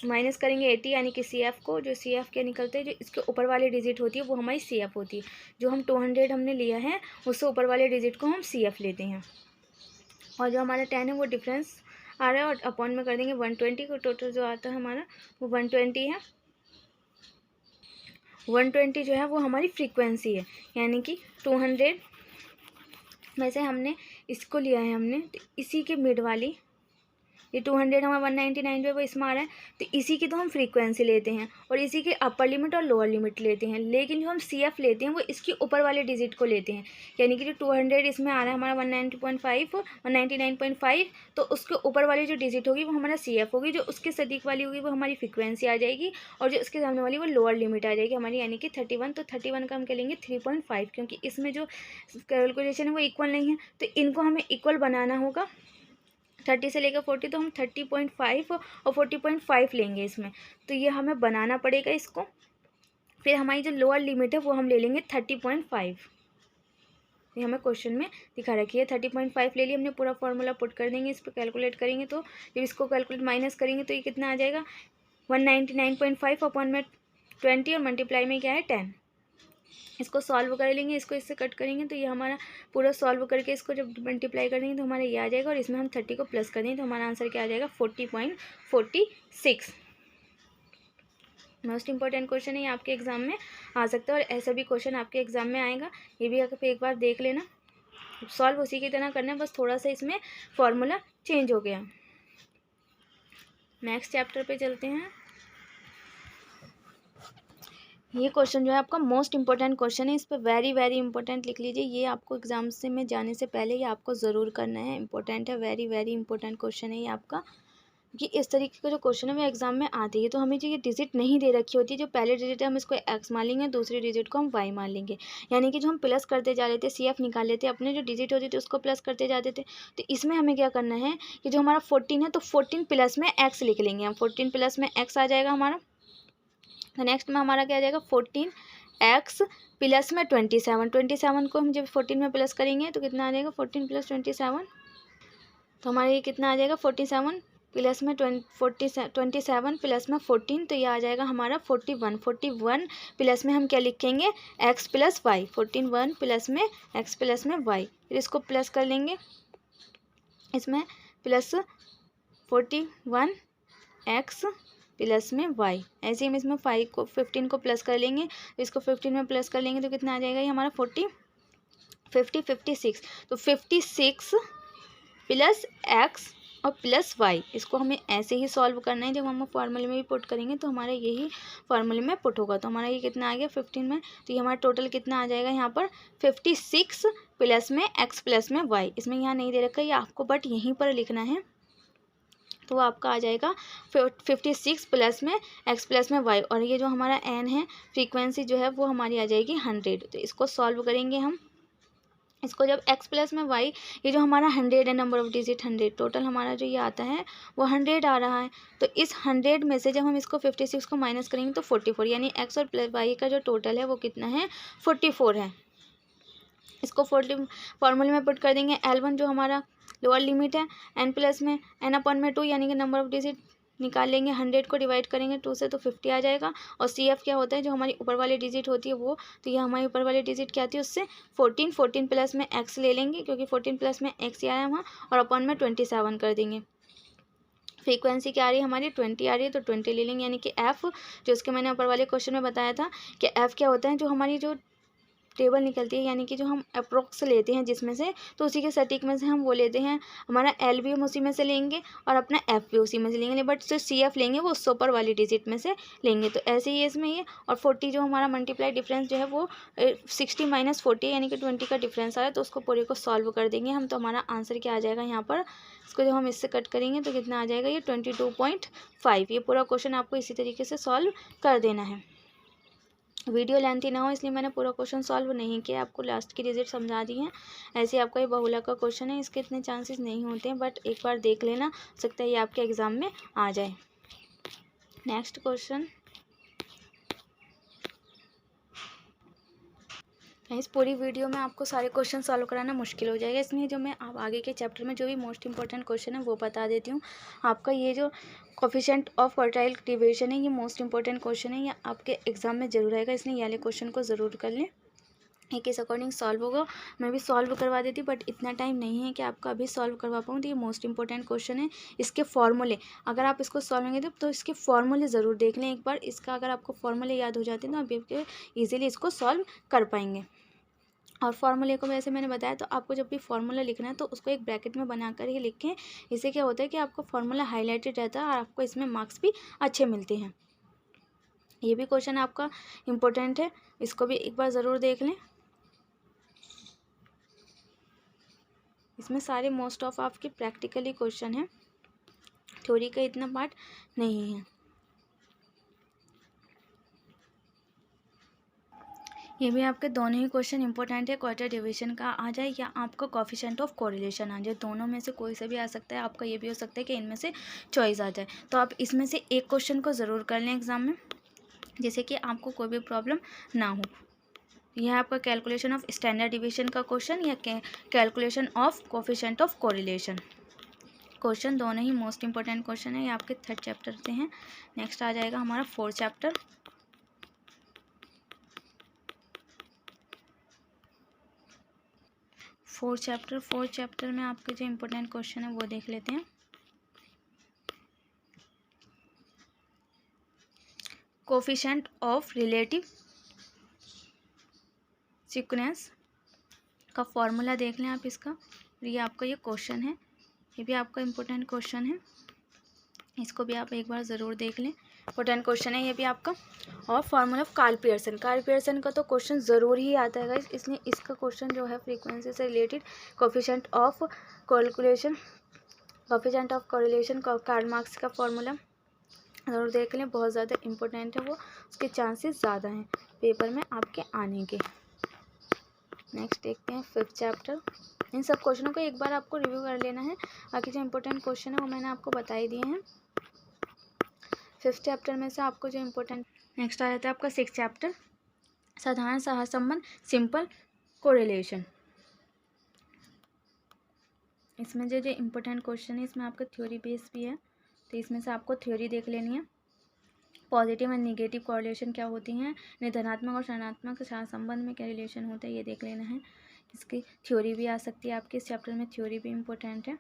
A: माइनस करेंगे 80 यानी कि सी एफ को। जो सी एफ क्या निकलते हैं, जो इसके ऊपर वाली डिजिट होती है वो हमारी सी एफ होती है। जो हम 200 हमने लिया है उससे ऊपर वाले डिजिट को हम सी एफ लेते हैं। और जो हमारा 10 है वो डिफरेंस आ रहा है और अपॉन में कर देंगे 120 को। टोटल जो आता है हमारा वो 120 है। 120 जो है वो हमारी फ्रीक्वेंसी है, यानी कि 200 में से हमने इसको लिया है हमने, तो इसी के मिड वाली ये 200 हमारा 199 जो है वो इसमें आ रहा है, तो इसी की तो हम फ्रीक्वेंसी लेते हैं और इसी के अपर लिमिट और लोअर लिमिट लेते हैं। लेकिन जो हम सी एफ लेते हैं वो इसके ऊपर वाले डिजिट को लेते हैं, यानी कि जो 200 इसमें आ रहा है हमारा 190.5 199.5, तो उसके ऊपर वाली जो डिजिट होगी वो हमारा सी एफ होगी। जो उसके सदीक वाली होगी वो हमारी फ्रीक्वेंसी आ जाएगी और जो उसके सामने वाली वो लोअर लिमिट आ जाएगी हमारी, यानी कि 31। तो 31 का हम कह लेंगे 3.5, क्योंकि इसमें जो कैलकुलेशन है वो इक्वल नहीं है, तो इनको हमें इक्वल बनाना होगा। 30 से लेकर 40, तो हम 30.5 और 40.5 लेंगे इसमें, तो ये हमें बनाना पड़ेगा इसको। फिर हमारी जो लोअर लिमिट है वो हम ले लेंगे 30.5। ये हमें क्वेश्चन में दिखा रखी है 30.5 ले लिया हमने। पूरा फार्मूला पुट कर देंगे, इस पर कैलकुलेट करेंगे तो जब इसको कैलकुलेट माइनस करेंगे तो ये कितना आ जाएगा 199.5 अपॉन में 20 और मल्टीप्लाई में क्या है 10। इसको सॉल्व कर लेंगे, इसको इससे कट करेंगे तो ये हमारा पूरा सॉल्व करके इसको जब मल्टीप्लाई कर देंगे तो हमारा ये आ जाएगा और इसमें हम 30 को प्लस कर देंगे तो हमारा आंसर क्या आ जाएगा 40.46। मोस्ट इंपॉर्टेंट क्वेश्चन है ये, आपके एग्जाम में आ सकता है और ऐसा भी क्वेश्चन आपके एग्जाम में आएगा। ये भी आप एक बार देख लेना, सॉल्व उसी की तरह करना है, बस थोड़ा सा इसमें फॉर्मूला चेंज हो गया। नेक्स्ट चैप्टर पे चलते हैं। ये क्वेश्चन जो है आपका मोस्ट इंपॉर्टेंट क्वेश्चन है, इस पर वेरी वेरी इंपॉर्टेंट लिख लीजिए। ये आपको एग्जाम से में जाने से पहले ये आपको ज़रूर करना है, इंपॉर्टेंट है, वेरी वेरी इंपॉर्टेंट क्वेश्चन है ये आपका। कि इस तरीके का जो क्वेश्चन है वो एग्जाम में आती है, तो हमें जो ये डिजिट नहीं दे रखी होती है, जो पहले डिजिट है हम इसको एक्स मान लेंगे, दूसरी डिजिट को हम वाई मान लेंगे। यानी कि जो हम प्लस करते जा रहे थे, सी एफ निकाल लेते, अपने जो डिजिट होती थी उसको प्लस करते जाते थे। तो इसमें हमें क्या करना है कि जो हमारा 14 है तो 14 प्लस में एक्स लिख लेंगे हम, 14 प्लस में एक्स आ जाएगा हमारा। तो नेक्स्ट में हमारा क्या आ जाएगा 14x प्लस में 27 को हम जब 14 में प्लस करेंगे तो कितना आ जाएगा 14 + 27, तो हमारा ये कितना आ जाएगा 47 प्लस में 27 प्लस में 14, तो ये आ जाएगा हमारा 41 प्लस में हम क्या लिखेंगे x + y, 14 प्लस में x प्लस में y, फिर इसको प्लस कर लेंगे इसमें प्लस 41x प्लस में y, ऐसे ही हम इसमें 15 को प्लस कर लेंगे, तो इसको 15 में प्लस कर लेंगे तो कितना आ जाएगा ये हमारा 56, तो 56 प्लस x और प्लस y, इसको हमें ऐसे ही सॉल्व करना है। जब हम फॉर्मूले में भी पुट करेंगे तो हमारा यही फॉर्मूले में पुट होगा, तो हमारा ये कितना आ गया 15 में, तो ये हमारा टोटल कितना आ जाएगा यहाँ पर 56 प्लस में x प्लस में y, इसमें यहाँ नहीं दे रखा है ये आपको, बट यहीं पर लिखना है, तो आपका आ जाएगा 56 प्लस में x प्लस में y, और ये जो हमारा n है फ्रीक्वेंसी जो है वो हमारी आ जाएगी 100। तो इसको सॉल्व करेंगे हम, इसको जब x प्लस में y, ये जो हमारा 100 है, नंबर ऑफ डिजिट 100, टोटल हमारा जो ये आता है वो 100 आ रहा है, तो इस 100 में से जब हम इसको 56 को माइनस करेंगे तो 44, यानी x और प्लस y का जो टोटल है वो कितना है 44 है। इसको फॉर्मूले में पुट कर देंगे, L1 जो हमारा लोअर लिमिट है n प्लस में n/2, यानी कि नंबर ऑफ डिजिट निकाल लेंगे, 100 को डिवाइड करेंगे 2 से तो 50 आ जाएगा, और CF क्या होता है जो हमारी ऊपर वाली डिजिट होती है वो, तो ये हमारी ऊपर वाली डिजिट क्या आती है उससे 14 प्लस में x ले लेंगे, क्योंकि 14 प्लस में x आया है वहाँ, और अपॉन में 27 कर देंगे। फ्रीक्वेंसी क्या आ रही है हमारी 20 आ रही है, तो 20 ले लेंगे, यानी कि f जो उसके मैंने ऊपर वाले क्वेश्चन में बताया था कि f क्या होता है जो हमारी जो टेबल निकलती है, यानी कि जो हम अप्रोक्स लेते हैं जिसमें से, तो उसी के सटीक में से हम वो लेते हैं, हमारा L भी हम उसी में से लेंगे और अपना F भी उसी में से लेंगे, बट जो CF लेंगे वो उससे ऊपर वाली डिजिट में से लेंगे, तो ऐसे ही इसमें ये, और 40 जो हमारा मल्टीप्लाई डिफरेंस जो है वो 60 - 40 यानी कि 20 का डिफरेंस आ रहा है, तो उसको पूरे को सॉल्व कर देंगे हम, तो हमारा आंसर क्या आ जाएगा यहाँ पर, इसको जब हम इससे कट करेंगे तो कितना आ जाएगा ये 22.5। ये पूरा क्वेश्चन आपको इसी तरीके से सॉल्व कर देना है। वीडियो लेंथी ना हो इसलिए मैंने पूरा क्वेश्चन सॉल्व नहीं किया, आपको लास्ट की डिजिट समझा दी है। ऐसे आपका ये बहुला का क्वेश्चन है, इसके इतने चांसेस नहीं होते हैं, बट एक बार देख लेना, हो सकता है ये आपके एग्ज़ाम में आ जाए। नेक्स्ट क्वेश्चन, इस पूरी वीडियो में आपको सारे क्वेश्चन सॉल्व कराना मुश्किल हो जाएगा, इसलिए जो मैं आप आगे के चैप्टर में जो भी मोस्ट इंपॉर्टेंट क्वेश्चन है वो बता देती हूँ। आपका ये जो कोफिशिएंट ऑफ क्वार्टाइल डिवीजन है ये मोस्ट इंपॉर्टेंट क्वेश्चन है, ये आपके एग्जाम में जरूर आएगा, इसलिए ये वाले क्वेश्चन को ज़रूर कर लें, एक इस अकॉर्डिंग सॉल्व होगा। मैं भी सॉल्व करवा देती, बट इतना टाइम नहीं है कि आपका अभी सॉल्व करवा पाऊँ, तो ये मोस्ट इंपॉर्टेंट क्वेश्चन है। इसके फॉर्मूले अगर आप इसको सॉल्व करेंगे तो इसके फॉर्मूले ज़रूर देख लें एक बार, इसका अगर आपको फॉर्मूले याद हो जाते हैं तो आप ईजिली इसको सॉल्व कर पाएंगे। और फार्मूले को वैसे मैंने बताया, तो आपको जब भी फार्मूला लिखना है तो उसको एक ब्रैकेट में बनाकर ही लिखें, इससे क्या होता है कि आपको फार्मूला हाईलाइटेड रहता है और आपको इसमें मार्क्स भी अच्छे मिलते हैं। ये भी क्वेश्चन आपका इम्पोर्टेंट है, इसको भी एक बार ज़रूर देख लें, इसमें सारे मोस्ट ऑफ आपके प्रैक्टिकली क्वेश्चन हैं, थ्योरी का इतना पार्ट नहीं है। ये भी आपके दोनों ही क्वेश्चन इंपॉर्टेंट है, क्वार्टर डिवीजन का आ जाए या आपका कोफिशिएंट ऑफ कोरिलेशन आ जाए, दोनों में से कोई सा भी आ सकता है, आपका ये भी हो सकता है कि इनमें से चॉइस आ जाए, तो आप इसमें से एक क्वेश्चन को ज़रूर कर लें एग्जाम में, जैसे कि आपको कोई भी प्रॉब्लम ना हो। यह आपका कैलकुलेशन ऑफ स्टैंडर्ड डिवीजन का क्वेश्चन या calculation of coefficient of correlation question, दोनों ही मोस्ट इंपॉर्टेंट क्वेश्चन है, ये आपके 3rd चैप्टर से हैं। नेक्स्ट आ जाएगा हमारा 4th चैप्टर। फोर्थ चैप्टर में आपके जो इम्पोर्टेंट क्वेश्चन है वो देख लेते हैं। कोफिशिएंट ऑफ रिलेटिव सीक्वेंस का फॉर्मूला देख लें आप इसका, ये आपका ये क्वेश्चन है, ये भी आपका इम्पोर्टेंट क्वेश्चन है, इसको भी आप एक बार ज़रूर देख लें, इम्पोर्टेंट क्वेश्चन है ये भी आपका। और फार्मूला ऑफ कार्ल पियर्सन का तो क्वेश्चन ज़रूर ही आता है गाइस, इसलिए इसका क्वेश्चन जो है फ्रीक्वेंसी से related coefficient of correlation Karl Marx का फॉर्मूला ज़रूर देख लें, बहुत ज़्यादा इंपॉर्टेंट है वो, उसके चांसेस ज़्यादा हैं पेपर में आपके आने के। नेक्स्ट देखते हैं 5th चैप्टर। इन सब क्वेश्चनों को एक बार आपको रिव्यू कर लेना है, बाकी जो इम्पोर्टेंट क्वेश्चन है वो मैंने आपको बता ही दिए हैं। 5th चैप्टर में से आपको जो इम्पोर्टेंट नेक्स्ट आ जाता है आपका 6 चैप्टर, साधारण सहसंबंध, सिंपल कोरिलेशन। इसमें जो इम्पोर्टेंट क्वेश्चन है इसमें आपका थ्योरी बेस भी है, तो इसमें से आपको थ्योरी देख लेनी है। पॉजिटिव एंड निगेटिव कोरिलेशन क्या होती हैं, धनात्मक और ऋणात्मक सहसंबंध में क्या रिलेशन होता है ये देख लेना है। इसकी थ्योरी भी आ सकती है आपके इस चैप्टर में, थ्योरी भी इम्पोर्टेंट है।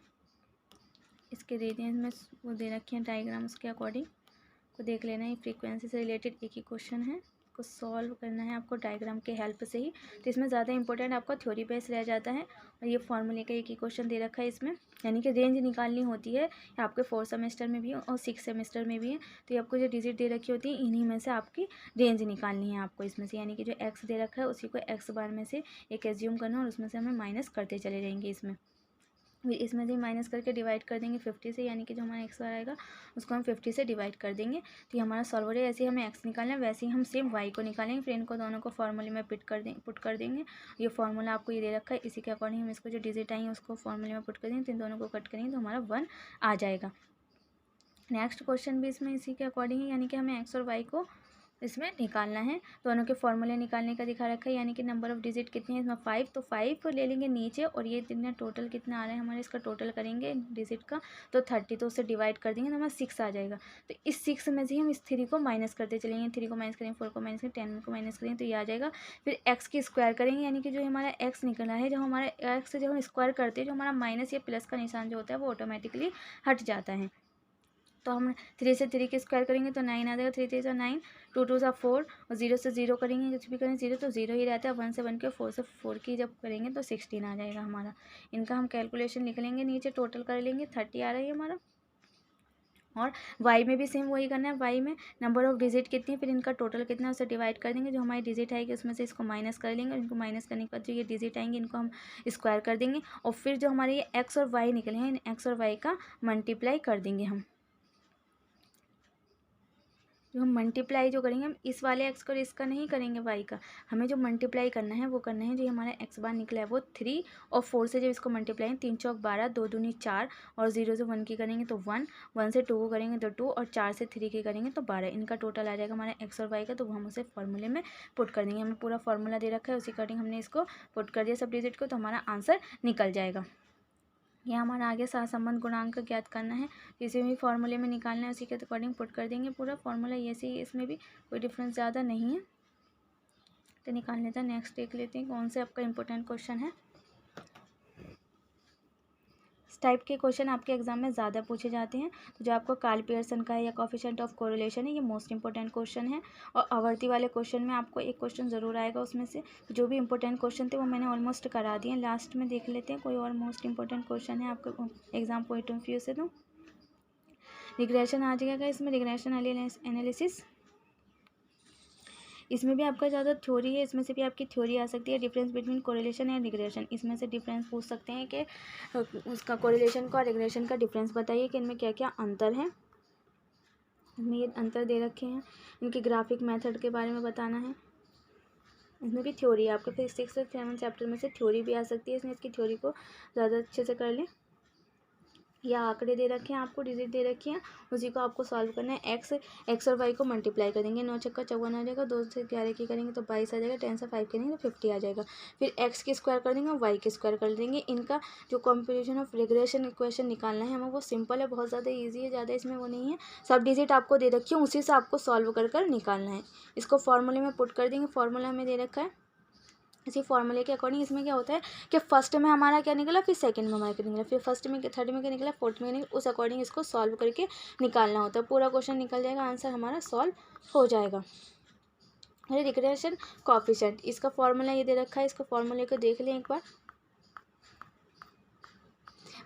A: इसके रेडियंस में वो दे रखे हैं डायग्राम, उसके अकॉर्डिंग को देख लेना है। फ्रीक्वेंसी से रिलेटेड एक ही क्वेश्चन है, को सॉल्व करना है आपको डायग्राम के हेल्प से ही। तो इसमें ज़्यादा इंपॉर्टेंट आपका थ्योरी बेस रह जाता है। और ये फॉर्मूले का एक ही क्वेश्चन दे रखा है इसमें, यानी कि रेंज निकालनी होती है। आपके 4th सेमेस्टर में भी है और 6th सेमेस्टर में भी है। तो ये आपको जो डिजिट दे रखी होती है इन्हीं में से आपकी रेंज निकालनी है आपको इसमें से, यानी कि जो एक्स दे रखा है उसी को एक्स बार में से एक एज्यूम करना और उसमें से हमें माइनस करते चले जाएंगे। इसमें से माइनस करके डिवाइड कर देंगे 50 से, यानी कि जो हमारा एक्स बार आएगा उसको हम 50 से डिवाइड कर देंगे। तो ये हमारा सॉल्वर है। ऐसे ही हमें एक्स निकालना है, वैसे ही हम सेम वाई को निकालेंगे। फिर इनको दोनों को फॉर्मूले में पुट कर देंगे। ये फॉर्मूला आपको ये दे रखा है, इसी के अकॉर्डिंग हम इसको जो डिजिट आई है उसको फॉर्मूले में पुट कर देंगे। तो इन दोनों को कट करेंगे तो हमारा 1 आ जाएगा। नेक्स्ट क्वेश्चन भी इसमें इसी के अकॉर्डिंग है, यानी कि हमें एक्स और वाई को इसमें निकालना है। दोनों के फॉर्मूले निकालने का दिखा रखा है, यानी कि नंबर ऑफ डिजिट कितनी है इसमें 5, तो 5 ले लेंगे नीचे और ये कितना टोटल कितना आ रहा है हमारे, इसका टोटल करेंगे डिजिट का तो 30, तो उससे डिवाइड कर देंगे तो हमारा 6 आ जाएगा। तो इस 6 में से हम इस 3 को माइनस करते चलेंगे, 3 को माइनस करेंगे, 4 को माइनस करेंगे, 10 को माइनस करेंगे तो ये आ जाएगा। फिर एक्स की स्क्वायर करेंगे, यानी कि जो हमारा एक्स निकला है, जब हमारा एक्स जब हम स्क्वायर करते हैं जो हमारा माइनस या प्लस का निशान जो होता है वो ऑटोमेटिकली हट जाता है। तो हम 3 से 3 की स्क्वायर करेंगे तो 9 आ जाएगा, 3 3 9, 2 2 4 और 0 से 0 करेंगे, कुछ भी करें 0 तो 0 ही रहता है। 1 से 1 के 4 से 4 की जब करेंगे तो 16 आ जाएगा हमारा। इनका हम कैलकुलेशन लिख लेंगे, नीचे टोटल कर लेंगे, 30 आ रहा है हमारा। और वाई में भी सेम वही करना है, वाई में नंबर ऑफ डिजिट कितनी है फिर इनका टोटल कितना है उसे डिवाइड कर देंगे। जो हमारी डिजिट आएगी उसमें से इसको माइनस कर लेंगे, इनको माइनस करने के बाद जो ये डिजिट आएंगे इनको हम स्क्वायर कर देंगे। और फिर जो हमारे ये एक्स और वाई निकले हैं इन एक्स और वाई का मल्टीप्लाई कर देंगे हम। जो हम मल्टीप्लाई जो करेंगे हम इस वाले एक्स को इसका नहीं करेंगे वाई का, हमें जो मल्टीप्लाई करना है वो करना है। जो हमारा एक्स बार निकला है वो 3 और 4 से जब इसको मल्टीप्लाई 3 चौक 12, 2 दूनी 4 और 0 से 1 की करेंगे तो 1, 1 से 2 को करेंगे तो 2 और 4 से 3 की करेंगे तो 12। इनका टोटल आ जाएगा हमारा एक्स और वाई का, तो वो हम उसे फॉर्मूले में पुट कर देंगे। हमें पूरा फॉर्मूला दे रखा है, उसी अकॉर्डिंग हमने इसको पुट कर दिया सब डिजिट को, तो हमारा आंसर निकल जाएगा। यह हमारा आगे सहसंबंध गुणांक ज्ञात करना है, इसे भी फॉर्मूले में निकालना है, उसी के अकॉर्डिंग पुट कर देंगे पूरा फॉर्मूला। ऐसे ही इसमें भी कोई डिफरेंस ज़्यादा नहीं है, तो निकाल लेते हैं। नेक्स्ट देख लेते हैं कौन से आपका इंपॉर्टेंट क्वेश्चन है। इस टाइप के क्वेश्चन आपके एग्जाम में ज़्यादा पूछे जाते हैं। तो जो आपको कार्ल पियर्सन का है या कोएफिशिएंट ऑफ कोरिलेशन है, ये मोस्ट इंपॉर्टेंट क्वेश्चन है। और आवर्ती वाले क्वेश्चन में आपको एक क्वेश्चन ज़रूर आएगा, उसमें से जो भी इंपॉर्टेंट क्वेश्चन थे वो मैंने ऑलमोस्ट करा दिए। लास्ट में देख लेते हैं कोई और मोस्ट इंपॉर्टेंट क्वेश्चन है आपको एग्जाम पॉइंट ऑफ व्यू से। तो रिग्रेशन आ जाएगा इसमें, रिग्रेशन एनालिसिस। इसमें भी आपका ज़्यादा थ्योरी है, इसमें से भी आपकी थ्योरी आ सकती है। Difference between correlation and regression, इसमें से डिफरेंस पूछ सकते हैं कि उसका कोरिलेशन का और रिग्रेशन का डिफरेंस बताइए कि इनमें क्या क्या अंतर है। इसमें ये अंतर दे रखे हैं, इनके ग्राफिक मेथड के बारे में बताना है। इसमें भी थ्योरी है आपको, फिर 6 से 7 चैप्टर में से थ्योरी भी आ सकती है। इसमें इसकी थ्योरी को ज़्यादा अच्छे से कर लें। या आंकड़े दे रखे हैं आपको, डिजिट दे रखी हैं, उसी को आपको सॉल्व करना है। एक्स और वाई को मल्टीप्लाई कर देंगे, 9 छक्का 54 आ जाएगा, 2 से 11 की करेंगे तो 22 आ जाएगा, 10 से 5 करेंगे तो 50 आ जाएगा। फिर एक्स की स्क्वायर कर देंगे, वाई की स्क्वायर कर देंगे। इनका जो कॉम्पिटिशन ऑफ रिग्रेशन इक्वेशन निकालना है हमें, वो सिंपल है, बहुत ज़्यादा ईजी है, ज़्यादा इसमें वो नहीं है। सब डिजिट आपको दे रखी है, उसी से आपको सॉल्व कर निकालना है। इसको फॉर्मूले में पुट कर देंगे, फॉर्मूला हमें दे रखा है। इसी फॉर्मूले के अकॉर्डिंग इसमें क्या होता है कि फर्स्ट में हमारा क्या निकला, फिर सेकंड में हमारा क्या निकला, फिर फर्स्ट में थर्ड में क्या निकला, फोर्थ में निकला, उस अकॉर्डिंग इसको सॉल्व करके निकालना होता है। पूरा क्वेश्चन निकल जाएगा, आंसर हमारा सॉल्व हो जाएगा। अरे रिग्रेशन कोएफिशिएंट, इसका फॉर्मूला ये दे रखा है, इसको फॉर्मूले को देख लें एक बार।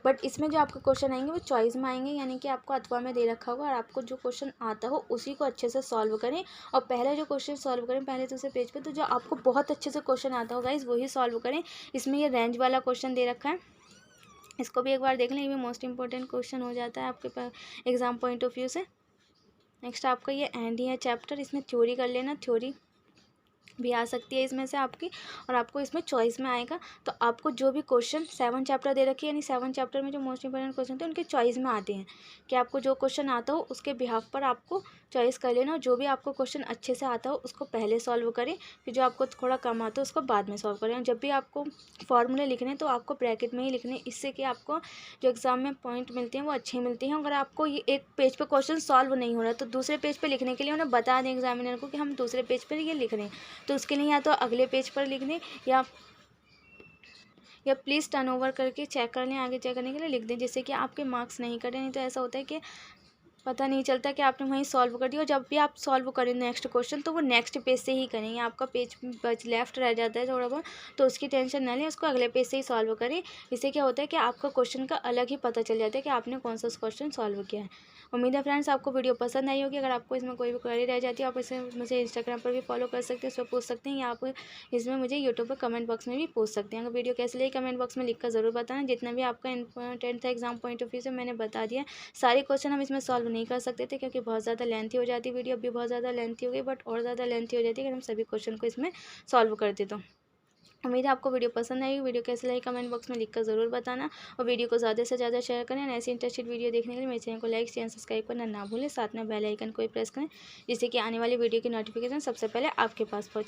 A: बट इसमें जो आपके क्वेश्चन आएंगे वो चॉइस में आएंगे, यानी कि आपको अथवा में दे रखा होगा और आपको जो क्वेश्चन आता हो उसी को अच्छे से सॉल्व करें। और पहले जो क्वेश्चन सॉल्व करें पहले दूसरे पेज पे, तो जो आपको बहुत अच्छे से क्वेश्चन आता होगा इस वही सॉल्व करें। इसमें ये रेंज वाला क्वेश्चन दे रखा है, इसको भी एक बार देख लें, ये भी मोस्ट इंपॉर्टेंट क्वेश्चन हो जाता है आपके पास एग्जाम पॉइंट ऑफ व्यू से। नेक्स्ट आपका ये एंड ही है चैप्टर, इसमें थ्योरी कर लेना। थ्योरी भी आ सकती है इसमें से आपकी, और आपको इसमें चॉइस में आएगा। तो आपको जो भी क्वेश्चन 7 चैप्टर दे रखी है, यानी 7 चैप्टर में जो मोस्ट इंपॉर्टेंट क्वेश्चन थे उनके चॉइस में आते हैं कि आपको जो क्वेश्चन आता हो उसके बिहाफ पर आपको चॉइस कर लेना, और जो भी आपको क्वेश्चन अच्छे से आता हो उसको पहले सॉल्व करें, फिर जो आपको थोड़ा कम आता हो उसको बाद में सॉल्व करें। जब भी आपको फॉर्मूले लिखने तो आपको ब्रैकेट में ही लिखने, इससे कि आपको जो एग्ज़ाम में पॉइंट मिलते हैं वो अच्छे मिलते हैं। अगर आपको ये एक पेज पे क्वेश्चन सॉल्व नहीं हो रहा तो दूसरे पेज पे लिखने के लिए उन्हें बता दें एग्जामिनर को कि हम दूसरे पेज पर ये लिख रहे हैं, तो उसके लिए या तो अगले पेज पर लिख दें या प्लीज़ टर्न ओवर करके चेक कर लें, आगे चेक करने के लिए लिख दें, जिससे कि आपके मार्क्स नहीं कटें। नहीं तो ऐसा होता है कि पता नहीं चलता कि आपने वहीं सॉल्व कर दिया, और जब भी आप सॉल्व करें नेक्स्ट क्वेश्चन तो वो नेक्स्ट पेज से ही करेंगे, आपका पेज बच लेफ्ट रह जाता है थोड़ा बहुत, तो उसकी टेंशन ना लें, उसको अगले पेज से ही सॉल्व करें। इससे क्या होता है कि आपका क्वेश्चन का अलग ही पता चल जाता है कि आपने कौन सा क्वेश्चन सॉल्व किया है। उम्मीद है फ्रेंड्स आपको वीडियो पसंद आई होगी। अगर आपको इसमें कोई भी क्वेरी रह जाती है आप इसे मुझे इंस्टाग्राम पर भी फॉलो कर सकते हैं, उस पर पूछ सकते हैं, या आप इसमें मुझे यूट्यूब पर कमेंट बॉक्स में भी पूछ सकते हैं। अगर वीडियो कैसी लगी कमेंट बॉक्स में लिखकर ज़रूर बताना। जितना भी आपका इंपॉर्टेंट था एग्जाम पॉइंट ऑफ व्यू से मैंने बता दिया। सारे क्वेश्चन हम इसमें सॉल्व नहीं कर सकते थे क्योंकि बहुत ज़्यादा लेंथी हो जाती वीडियो, अभी बहुत ज़्यादा लेंथी हो गई, बट और ज़्यादा लेंथी हो जाती है अगर हम सभी क्वेश्चन को इसमें सॉल्व करते तो। उम्मीद है आपको वीडियो पसंद आई। वीडियो कैसे लगी कमेंट बॉक्स में लिखकर ज़रूर बताना, और वीडियो को ज़्यादा से ज़्यादा शेयर करें। और ऐसी इंटरेस्टेड वीडियो देखने के लिए मेरे चैनल को लाइक शेयर सब्सक्राइब करना ना भूलें, साथ में बेल आइकन को प्रेस करें जिससे कि आने वाली वीडियो की नोटिफिकेशन सबसे पहले आपके पास पहुँचे।